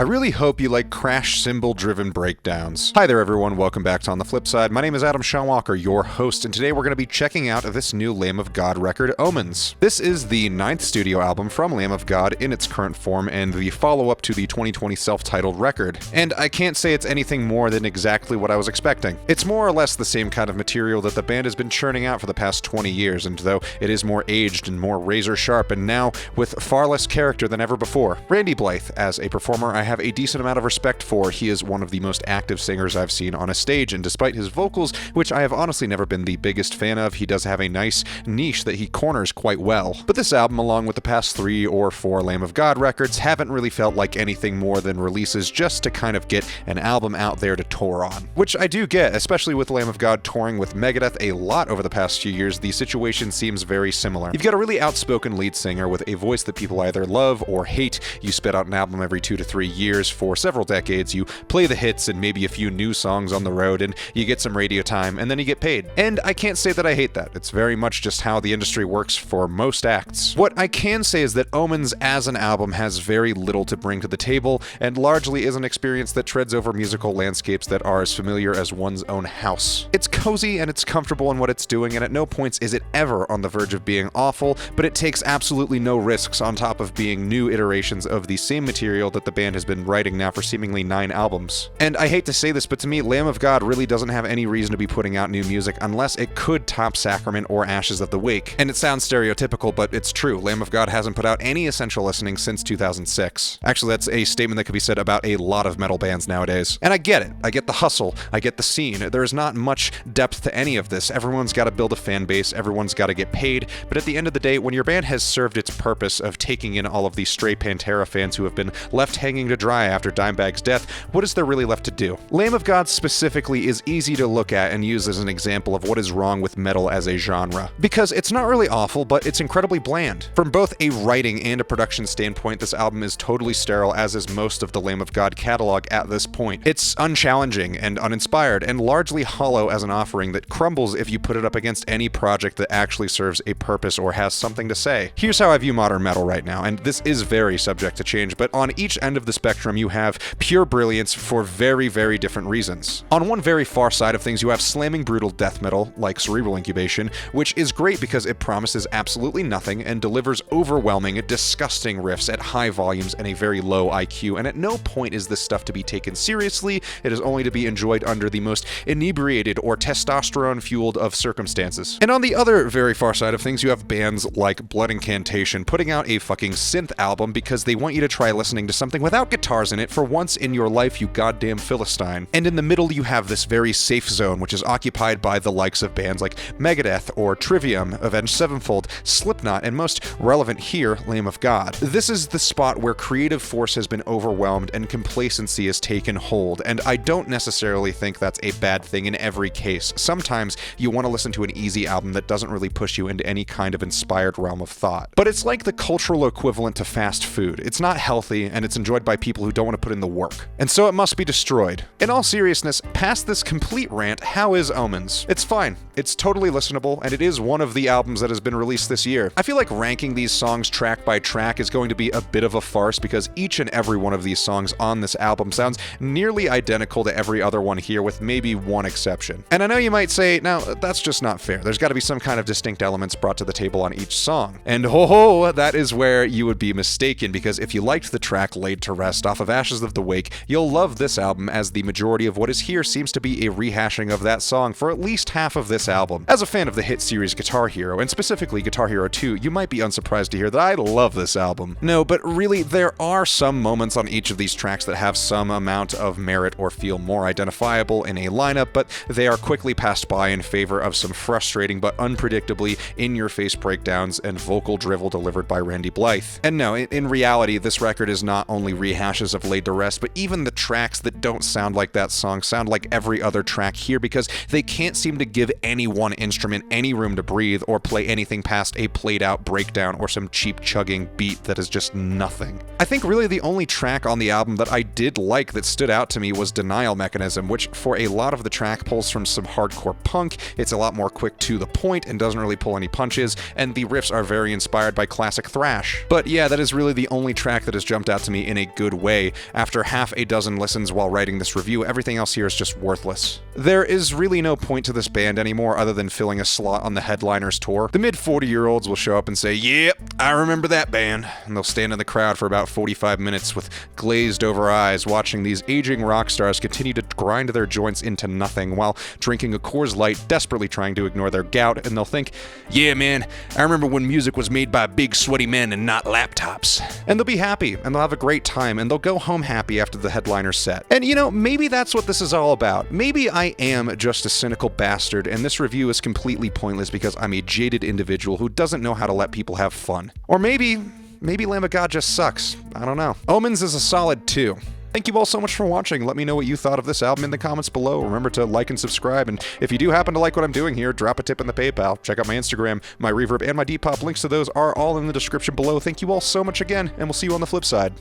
really hope you like crash cymbal-driven breakdowns. Hi there everyone, welcome back to On the Flip Side. My name is Adam Shawalker, your host, and today we're going to be checking out this new Lamb of God record, Omens. This is the 9th studio album from Lamb of God in its current form and the follow-up to the 2020 self-titled record. And I can't say it's anything more than exactly what I was expecting. It's more or less the same kind of material that the band has been churning out for the past 20 years, and though it is more aged and more razor-sharp, and now with far less character than ever before. Randy Blythe, as a performer, I have a decent amount of respect for. He is one of the most active singers I've seen on a stage, and despite his vocals, which I have honestly never been the biggest fan of, he does have a nice niche that he corners quite well. But this album, along with the past 3 or 4 Lamb of God records, haven't really felt like anything more than releases just to kind of get an album out there to tour on. Which I do get, especially with Lamb of God touring with Megadeth a lot over the past few years. The situation seems very similar. You've got a really outspoken lead singer with a voice that people either love or hate. You spit out an album every 2 to 3 years for several decades, you play the hits and maybe a few new songs on the road, and you get some radio time, and then you get paid. And I can't say that I hate that. It's very much just how the industry works for most acts. What I can say is that Omens as an album has very little to bring to the table, and largely is an experience that treads over musical landscapes that are as familiar as one's own house. It's cozy and it's comfortable in what it's doing, and at no points is it ever on the verge of being awful, but it takes absolutely no risks on top of being new iterations of the same material that the band has been writing now for seemingly 9 albums. And I hate to say this, but to me, Lamb of God really doesn't have any reason to be putting out new music unless it could top Sacrament or Ashes of the Wake. And it sounds stereotypical, but it's true. Lamb of God hasn't put out any essential listening since 2006. Actually, that's a statement that could be said about a lot of metal bands nowadays. And I get it. I get the hustle. I get the scene. There is not much depth to any of this. Everyone's got to build a fan base. Everyone's got to get paid. But at the end of the day, when your band has served its purpose of taking in all of the stray Pantera fans who have been left hanging to dry after Dimebag's death, what is there really left to do? Lamb of God specifically is easy to look at and use as an example of what is wrong with metal as a genre. Because it's not really awful, but it's incredibly bland. From both a writing and a production standpoint, this album is totally sterile, as is most of the Lamb of God catalog at this point. It's unchallenging and uninspired, and largely hollow as an offering that crumbles if you put it up against any project that actually serves a purpose or has something to say. Here's how I view modern metal right now, and this is very subject to change, but on each end of the spectrum you have pure brilliance for very, very different reasons. On one very far side of things, you have slamming brutal death metal, like Cerebral Incubation, which is great because it promises absolutely nothing and delivers overwhelming, disgusting riffs at high volumes and a very low IQ, and at no point is this stuff to be taken seriously. It is only to be enjoyed under the most inebriated or testosterone-fueled of circumstances. And on the other very far side of things, you have bands like Blood Incantation putting out a fucking synth album because they want you to try listening to something without guitars in it for once in your life, you goddamn Philistine. And in the middle, you have this very safe zone, which is occupied by the likes of bands like Megadeth or Trivium, Avenged Sevenfold, Slipknot, and most relevant here, Lamb of God. This is the spot where creative force has been overwhelmed and complacency has taken hold, and I don't necessarily think that's a bad thing in every case. Sometimes you want to listen to an easy album that doesn't really push you into any kind of inspired realm of thought. But it's like the cultural equivalent to fast food. It's not healthy, and it's enjoyed by people who don't want to put in the work. And so it must be destroyed. In all seriousness, past this complete rant, how is Omens? It's fine. It's totally listenable, and it is one of the albums that has been released this year. I feel like ranking these songs track by track is going to be a bit of a farce because each and every one of these songs on this album sounds nearly identical to every other one here, with maybe one exception. And I know you might say, now, that's just not fair. There's got to be some kind of distinct elements brought to the table on each song. And ho-ho, that is where you would be mistaken, because if you liked the track Laid to Rest off of Ashes of the Wake, you'll love this album, as the majority of what is here seems to be a rehashing of that song for at least half of this album. As a fan of the hit series Guitar Hero, and specifically Guitar Hero 2, you might be unsurprised to hear that I love this album. No, but really, there are some moments on each of these tracks that have some amount of merit or feel more identifiable in a lineup, but they are quickly passed by in favor of some frustrating but unpredictably in-your-face breakdowns and vocal drivel delivered by Randy Blythe. And no, in reality, this record is not only rehashes of Laid to Rest, but even the tracks that don't sound like that song sound like every other track here, because they can't seem to give any one instrument any room to breathe or play anything past a played-out breakdown or some cheap chugging beat that is just nothing. I think really the only track on the album that I did like that stood out to me was Denial Mechanism, which for a lot of the track pulls from some hardcore punk. It's a lot more quick to the point and doesn't really pull any punches, and the riffs are very inspired by classic thrash. But yeah, that is really the only track that has jumped out to me in a good way. After half a dozen listens while writing this review, everything else here is just worthless. There is really no point to this band anymore other than filling a slot on the headliner's tour. The mid-40-year-olds will show up and say, "Yep, I remember that band," and they'll stand in the crowd for about 45 minutes with glazed-over eyes watching these aging rock stars continue to grind their joints into nothing while drinking a Coors Light, desperately trying to ignore their gout, and they'll think, "Yeah, man, I remember when music was made by big sweaty men and not laptops." And they'll be happy, and they'll have a great time, and they'll go home happy after the headliner set. And you know, maybe that's what this is all about. Maybe I am just a cynical bastard, and this review is completely pointless because I'm a jaded individual who doesn't know how to let people have fun. Or maybe Lamb of God just sucks. I don't know. Omens is a solid 2. Thank you all so much for watching. Let me know what you thought of this album in the comments below. Remember to like and subscribe, and if you do happen to like what I'm doing here, drop a tip in the PayPal. Check out my Instagram, my Reverb, and my Depop. Links to those are all in the description below. Thank you all so much again, and we'll see you on the flip side.